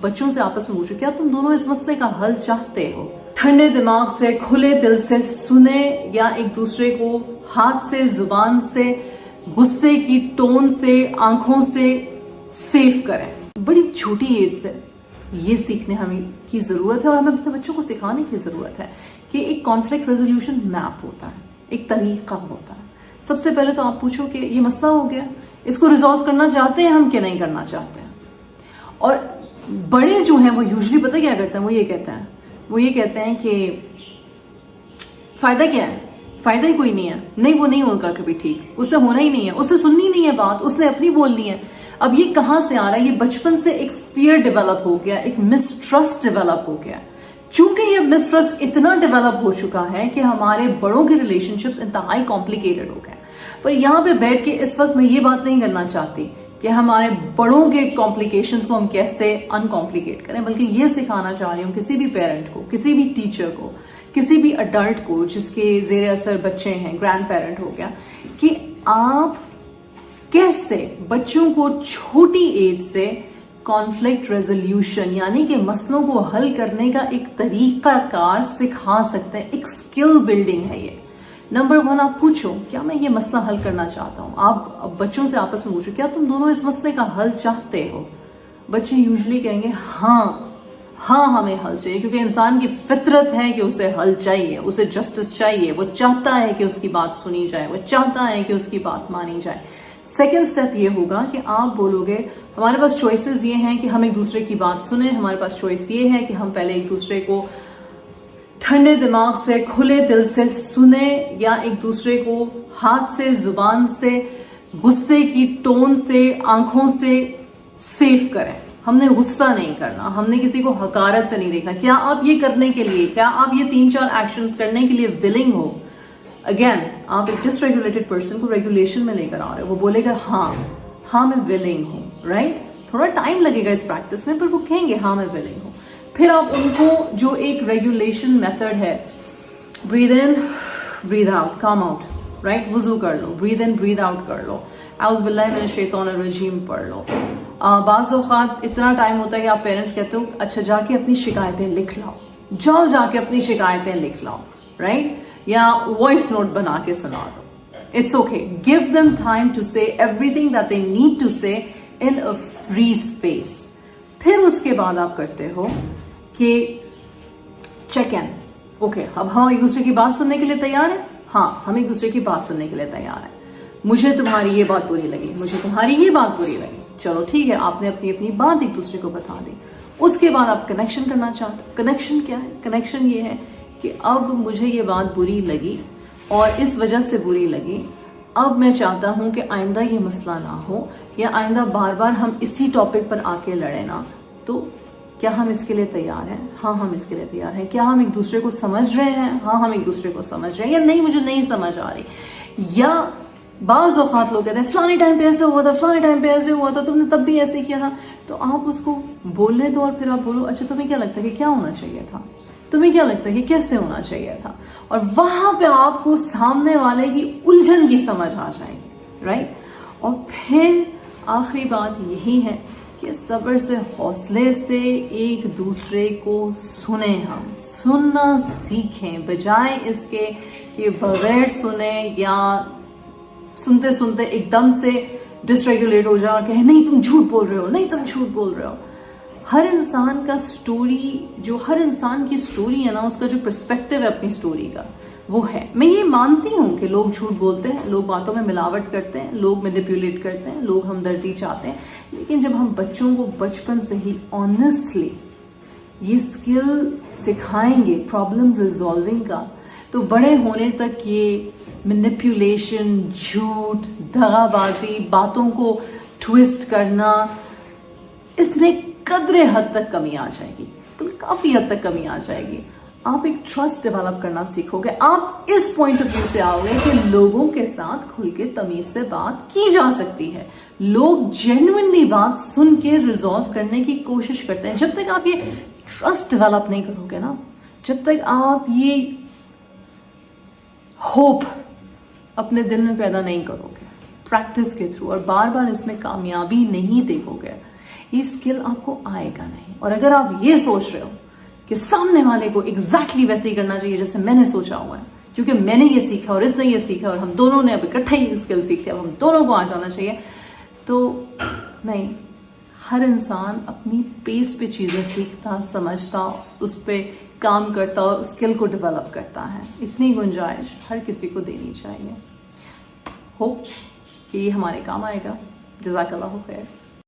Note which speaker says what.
Speaker 1: बच्चों से आपस में पूछो, क्या तुम दोनों इस मसले का हल चाहते हो? ठंडे दिमाग से, खुले दिल से सुने, या एक दूसरे को हाथ से, जुबान से, गुस्से की टोन से, आंखों से सेव करें। बड़ी छोटी एज से ये सीखने हमें की जरूरत है और हमें अपने बच्चों को सिखाने की जरूरत है कि एक कॉन्फ्लिक्ट रेजोल्यूशन मैप होता है, एक तरीका होता है। सबसे पहले तो आप पूछो कि ये मसला हो गया, इसको रिजॉल्व करना चाहते हैं हम कि नहीं करना चाहते हैं। और बड़े जो हैं वो यूजुअली पता क्या करते हैं, वो ये कहते हैं कि फायदा क्या है, फायदा ही कोई नहीं है, नहीं वो नहीं होगा कभी ठीक, उससे होना ही नहीं है, उससे सुननी नहीं है बात, उसने अपनी बोलनी है। अब ये कहां से आ रहा है? ये बचपन से एक फियर डेवलप हो गया, एक मिसट्रस्ट डेवलप हो गया। चूंकि ये मिसट्रस्ट इतना डेवलप हो चुका है कि हमारे बड़ों के रिलेशनशिप्स इंतहाई कॉम्प्लिकेटेड हो गए। पर यहाँ पे बैठ के इस वक्त मैं ये बात नहीं करना चाहती कि हमारे बड़ों के कॉम्प्लिकेशंस को हम कैसे अनकॉम्प्लिकेट करें, बल्कि ये सिखाना चाह रही हूँ किसी भी पेरेंट को, किसी भी टीचर को, किसी भी अडल्ट को जिसके जेर असर बच्चे हैं, ग्रैंड पेरेंट हो गया, कि आप कैसे बच्चों को छोटी एज से कॉन्फ्लिक्ट रेजोल्यूशन यानी कि मसलों को हल करने का एक तरीका कार सिखा सकते हैं। एक स्किल बिल्डिंग है ये। नंबर 1, आप पूछो, क्या मैं ये मसला हल करना चाहता हूँ? आप बच्चों से आपस में पूछो, क्या तुम दोनों इस मसले का हल चाहते हो? बच्चे यूजुअली कहेंगे हाँ हमें हल चाहिए, क्योंकि इंसान की फितरत है कि उसे हल चाहिए, उसे जस्टिस चाहिए, वो चाहता है कि उसकी बात सुनी जाए, वो चाहता है कि उसकी बात मानी जाए। सेकेंड स्टेप ये होगा कि आप बोलोगे हमारे पास चॉइसेस ये हैं कि हम एक दूसरे की बात सुने, हमारे पास चॉइस ये है कि हम पहले एक दूसरे को ठंडे दिमाग से, खुले दिल से सुने, या एक दूसरे को हाथ से, जुबान से, गुस्से की टोन से, आंखों से सेव करें। हमने गुस्सा नहीं करना, हमने किसी को हकारत से नहीं देखना। क्या आप ये करने के लिए, क्या आप ये 3-4 एक्शंस करने के लिए विलिंग हो? अगेन, आप एक डिसरेगुलेटेड पर्सन को रेगुलेशन में लेकर आ रहे हो, वो बोलेगा हाँ मैं विलिंग हूँ, राइट? थोड़ा टाइम लगेगा इस प्रैक्टिस में, पर वो कहेंगे हाँ मैं विलिंग हूँ। फिर आप उनको जो एक रेगुलेशन मेथड है, ब्रीद इन, ब्रीद आउट, काम आउट, राइट? वुजू कर लो, ब्रीद इन, ब्रीद आउट कर लो, औज़ु बिल्लाहि मिनश शैतानिर रजीम पढ़ लो। बाज़ औक़ात इतना टाइम होता है कि आप पेरेंट्स कहते हो अच्छा जाके अपनी शिकायतें लिख लाओ, जाके अपनी शिकायतें लिख लाओ, राइट? या वॉइस नोट बना के सुना दो। It's okay, give them time to say everything that they need to say in a free space. फिर उसके बाद आप करते हो कि चेक इन। ओके, अब हम एक दूसरे की बात सुनने के लिए तैयार हैं? हाँ, हम एक दूसरे की बात सुनने के लिए तैयार हैं। मुझे तुम्हारी ये बात बुरी लगी, मुझे तुम्हारी ये बात बुरी लगी, चलो ठीक है, आपने अपनी अपनी बात एक दूसरे को बता दी। उसके बाद आप कनेक्शन करना चाहते हो। कनेक्शन क्या है? कनेक्शन ये है कि अब मुझे ये बात बुरी लगी और इस वजह से बुरी लगी, अब मैं चाहता हूं कि आइंदा ये मसला ना हो, या आइंदा बार बार हम इसी टॉपिक पर आके लड़े ना। तो क्या हम इसके लिए तैयार हैं? हाँ, हम इसके लिए तैयार हैं। क्या हम एक दूसरे को समझ रहे हैं? हाँ, हम एक दूसरे को समझ रहे हैं। या नहीं, मुझे नहीं समझ आ रही। या बाज़ औक़ात लोग कहते हैं फलाने टाइम पे ऐसे हुआ था, फलाने टाइम पे ऐसे हुआ था, तुमने तब भी ऐसे किया था। तो आप उसको बोलने दो और फिर आप बोलो अच्छा तुम्हें क्या लगता है कि क्या होना चाहिए था, तुम्हें क्या लगता है कि कैसे होना चाहिए था। और वहां पे आपको सामने वाले की उलझन की समझ आ जाएगी, राइट? और फिर आखिरी बात यही है कि सब्र से, हौसले से एक दूसरे को सुने, हम सुनना सीखें, बजाय इसके कि बगैर सुने या सुनते सुनते एकदम से डिसरेगुलेट हो जाओ, कहे नहीं तुम झूठ बोल रहे हो, नहीं तुम झूठ बोल रहे हो। हर इंसान का स्टोरी, जो हर इंसान की स्टोरी है ना, उसका जो पर्सपेक्टिव है अपनी स्टोरी का, वो है। मैं ये मानती हूँ कि लोग झूठ बोलते हैं, लोग बातों में मिलावट करते हैं, लोग मैनिपुलेट करते हैं, लोग हमदर्दी चाहते हैं, लेकिन जब हम बच्चों को बचपन से ही ऑनेस्टली ये स्किल सिखाएंगे प्रॉब्लम रिजॉल्विंग का, तो बड़े होने तक ये मैनिपुलेशन, झूठ, दगाबाजी, बातों को ट्विस्ट करना, इसमें कदरे हद तक कमी आ जाएगी, तो काफी हद तक कमी आ जाएगी। आप एक ट्रस्ट डेवलप करना सीखोगे। आप इस पॉइंट ऑफ व्यू से आओगे कि लोगों के साथ खुल के तमीज से बात की जा सकती है, लोग जेन्युइनली बात सुन के रिजॉल्व करने की कोशिश करते हैं। जब तक आप ये ट्रस्ट डेवलप नहीं करोगे ना, जब तक आप ये होप अपने दिल में पैदा नहीं करोगे प्रैक्टिस के थ्रू, और बार बार इसमें कामयाबी नहीं देखोगे, یہ اسکل آپ کو آئے گا نہیں. اور اگر آپ یہ سوچ رہے ہو کہ سامنے والے کو ایگزیکٹلی ویسے ہی کرنا چاہیے جیسے میں نے سوچا ہوا ہے، کیونکہ میں نے یہ سیکھا اور اس نے یہ سیکھا اور ہم دونوں نے اب اکٹھے ہی اسکل سیکھ لیا، اب ہم دونوں کو آ جانا چاہیے، تو نہیں. ہر انسان اپنی پیس پہ چیزیں سیکھتا، سمجھتا، اس پہ کام کرتا اور اسکل کو ڈیولپ کرتا ہے. اتنی گنجائش ہر کسی کو دینی چاہیے. ہوپ کہ یہ ہمارے کام آئے گا. جزاک اللہ خیر.